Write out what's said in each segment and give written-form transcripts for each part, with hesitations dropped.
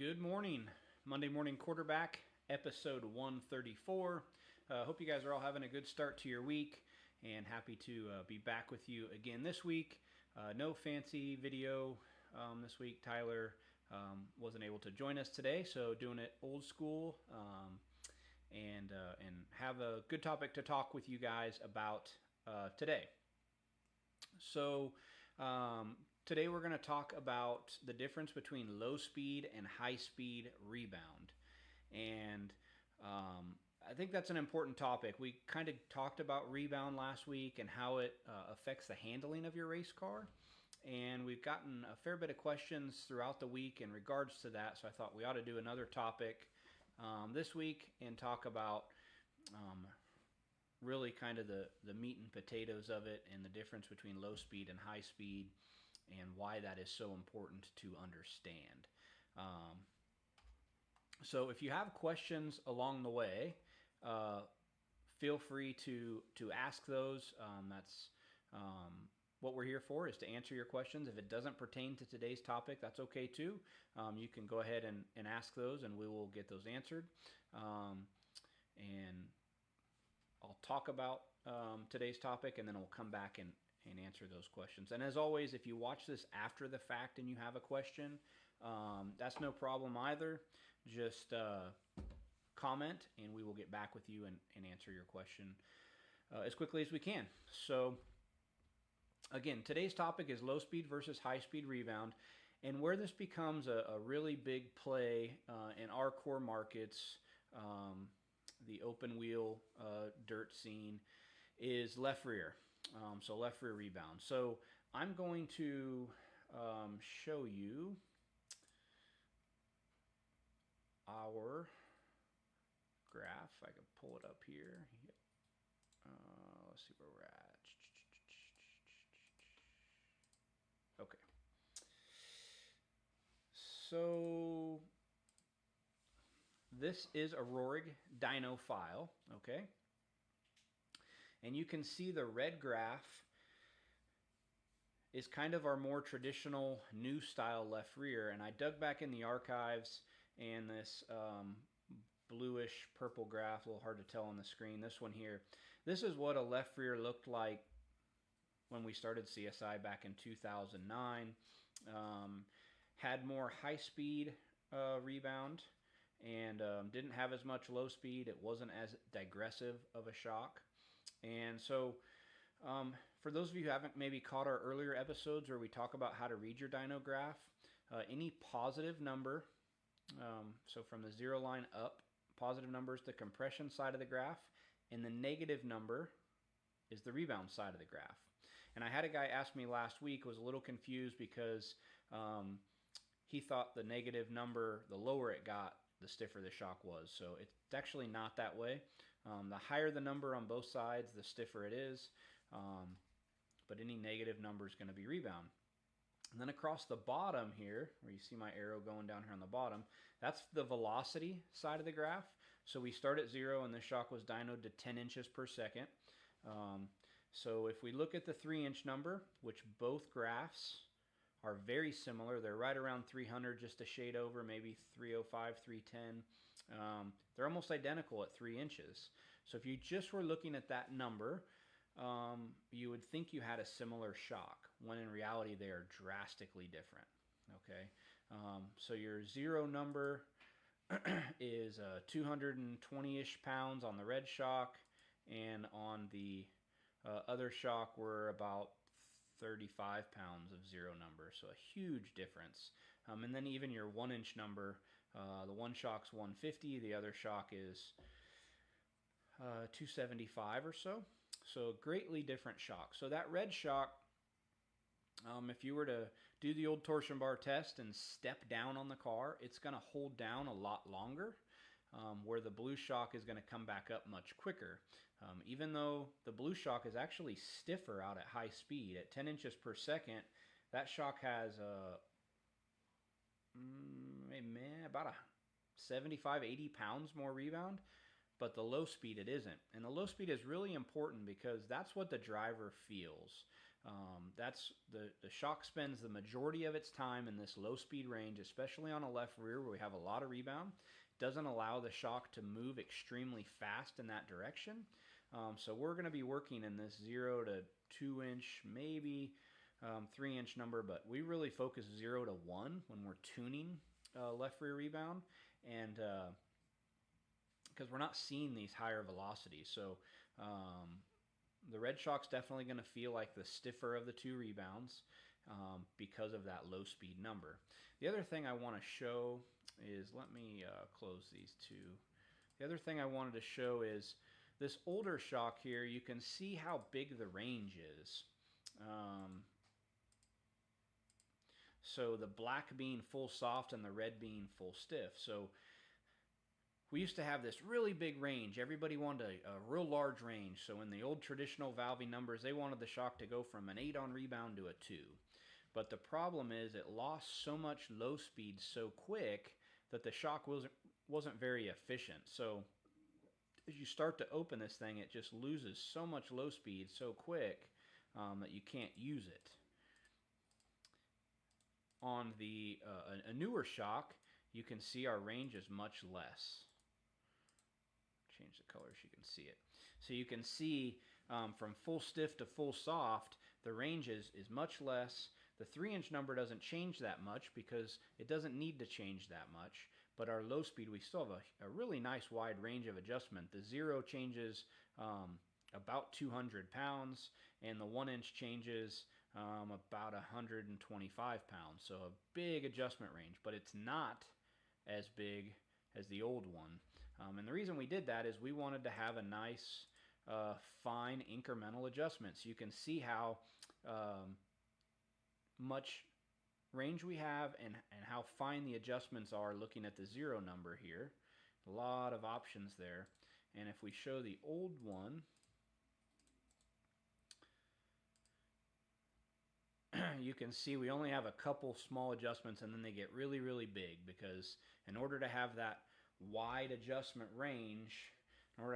Good morning. Monday Morning Quarterback, episode 134. Hope you guys are all having a good start to your week and happy to be back with you again this week. No fancy video this week. Tyler wasn't able to join us today, so doing it old school and have a good topic to talk with you guys about today. So today we're going to talk about the difference between low speed and high speed rebound. And I think that's an important topic. We kind of talked about rebound last week and how it affects the handling of your race car. And we've gotten a fair bit of questions throughout the week in regards to that. So I thought we ought to do another topic this week and talk about really kind of the meat and potatoes of it and the difference between low speed and high speed and why that is so important to understand. So if you have questions along the way, feel free to ask those. That's what we're here for, is to answer your questions. If it doesn't pertain to today's topic, that's okay too. You can go ahead and ask those and we will get those answered. And I'll talk about today's topic and then we'll come back and answer those questions. And as always, if you watch this after the fact and you have a question, that's no problem either. Just comment and we will get back with you and answer your question as quickly as we can. So again, today's topic is low speed versus high speed rebound. And where this becomes a really big play in our core markets, the open wheel dirt scene, is left rear. So left rear rebound. So I'm going to show you our graph. I can pull it up here. Let's see where we're at. Okay. So this is a Rohrig dyno file, okay? And you can see the red graph is kind of our more traditional new style left rear. And I dug back in the archives, and this bluish purple graph, a little hard to tell on the screen, this one here, this is what a left rear looked like when we started CSI back in 2009. Had more high speed rebound and didn't have as much low speed. It wasn't as digressive of a shock. And so for those of you who haven't maybe caught our earlier episodes where we talk about how to read your dyno graph, any positive number, so from the zero line up, positive number is the compression side of the graph, and the negative number is the rebound side of the graph. And I had a guy ask me last week, was a little confused because he thought the negative number, the lower it got, the stiffer the shock was. So it's actually not that way. The higher the number on both sides, the stiffer it is. But any negative number is going to be rebound. And then across the bottom here, where you see my arrow going down here on the bottom, that's the velocity side of the graph. So we start at 0 and the shock was dynoed to 10 inches per second. So if we look at the 3-inch number, which both graphs are very similar. They're right around 300, just a shade over, maybe 305, 310. They're almost identical at 3 inches. So if you just were looking at that number, you would think you had a similar shock, when in reality they are drastically different. Okay, so your 0 number is 220-ish pounds on the red shock, and on the other shock we're about 35 pounds of 0 number, so a huge difference. And then even your 1-inch number, the one shock's 150, the other shock is 275 or so. So greatly different shock. So that red shock, if you were to do the old torsion bar test and step down on the car, it's going to hold down a lot longer. Where the blue shock is going to come back up much quicker. Even though the blue shock is actually stiffer out at high speed, at 10 inches per second, that shock has about 75, 80 pounds more rebound, but the low speed it isn't. And the low speed is really important because that's what the driver feels. That's the shock spends the majority of its time in this low speed range, especially on a left rear where we have a lot of rebound. Doesn't allow the shock to move extremely fast in that direction. So we're going to be working in this 0 to 2 inch, maybe 3 inch number, but we really focus 0 to 1 when we're tuning left rear rebound, and because we're not seeing these higher velocities. So the red shock's definitely going to feel like the stiffer of the two rebounds because of that low speed number. The other thing I want to show is, let me close these two. The other thing I wanted to show is this older shock here. You can see how big the range is. So the black being full soft and the red being full stiff. So we used to have this really big range. Everybody wanted a real large range. So in the old traditional valving numbers, they wanted the shock to go from an 8 on rebound to a 2. But the problem is it lost so much low speed so quick that the shock wasn't very efficient. So as you start to open this thing, it just loses so much low speed so quick that you can't use it. On the a newer shock, you can see our range is much less. Change the color so you can see it. So you can see from full stiff to full soft, the range is much less. The 3 inch number doesn't change that much because it doesn't need to change that much. But our low speed, we still have a really nice wide range of adjustment. The 0 changes about 200 pounds, and the 1 inch changes about 125 pounds. So a big adjustment range, but it's not as big as the old one. And the reason we did that is we wanted to have a nice, fine incremental adjustment. So you can see how much range we have and how fine the adjustments are looking at the 0 number here. A lot of options there. And if we show the old one, you can see we only have a couple small adjustments, and then they get really, really big, because in order to have that wide adjustment range, we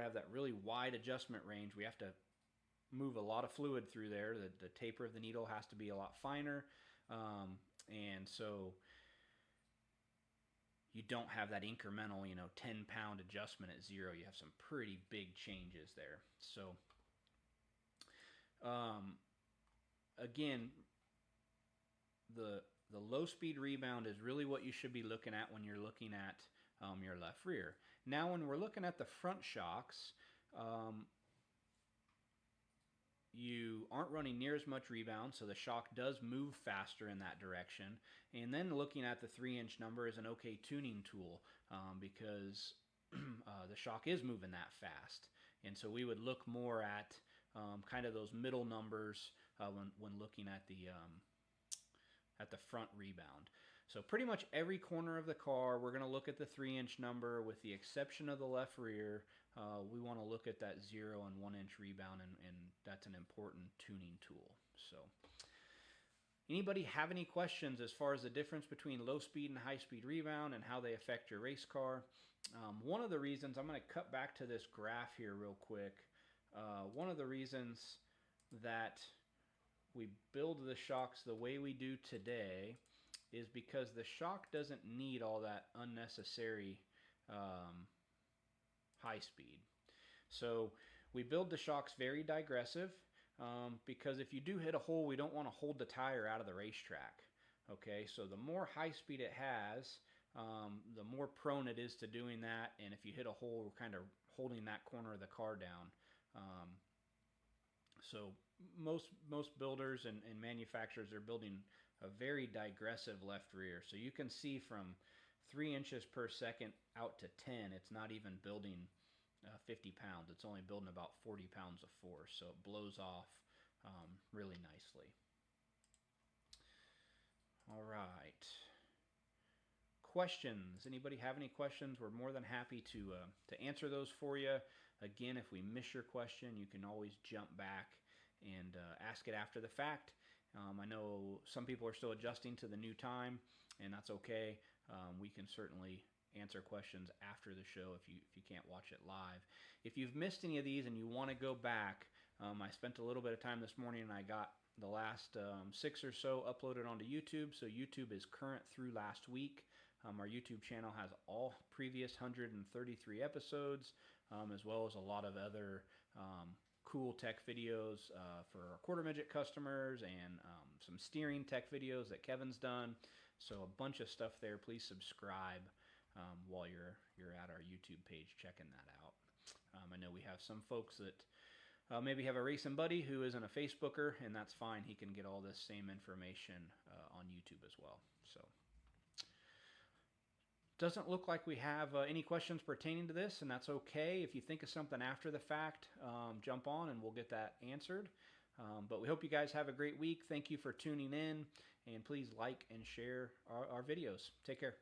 have to move a lot of fluid through there. The taper of the needle has to be a lot finer, and so you don't have that incremental, 10-pound adjustment at 0. You have some pretty big changes there. So again, the low speed rebound is really what you should be looking at when you're looking at your left rear. Now when we're looking at the front shocks, you aren't running near as much rebound, so the shock does move faster in that direction. And then looking at the 3 inch number is an okay tuning tool because the shock is moving that fast. And so we would look more at kind of those middle numbers when looking at the front rebound. So pretty much every corner of the car, we're going to look at the 3 inch number, with the exception of the left rear. We want to look at that 0 and 1 inch rebound, and that's an important tuning tool. So anybody have any questions as far as the difference between low speed and high speed rebound and how they affect your race car? One of the reasons, I'm going to cut back to this graph here real quick. One of the reasons that we build the shocks the way we do today is because the shock doesn't need all that unnecessary high speed. So we build the shocks very digressive because if you do hit a hole, we don't want to hold the tire out of the racetrack. Okay, so the more high speed it has, the more prone it is to doing that, and if you hit a hole, we're kind of holding that corner of the car down. So most builders and manufacturers are building a very digressive left rear. So you can see from 3 inches per second out to 10, it's not even building 50 pounds. It's only building about 40 pounds of force. So it blows off really nicely. All right. Questions? Anybody have any questions? We're more than happy to answer those for you. Again, if we miss your question, you can always jump back and ask it after the fact. I know some people are still adjusting to the new time, and that's okay. We can certainly answer questions after the show if you can't watch it live. If you've missed any of these and you want to go back, I spent a little bit of time this morning and I got the last 6 or so uploaded onto YouTube. So YouTube is current through last week. Our YouTube channel has all previous 133 episodes, as well as a lot of other cool tech videos for our quarter midget customers, and some steering tech videos that Kevin's done. So a bunch of stuff there. Please subscribe while you're at our YouTube page checking that out. I know we have some folks that maybe have a racing buddy who isn't a Facebooker, and that's fine. He can get all this same information on YouTube as well. So doesn't look like we have any questions pertaining to this, and that's okay. If you think of something after the fact, jump on and we'll get that answered. But we hope you guys have a great week. Thank you for tuning in, and please like and share our videos. Take care.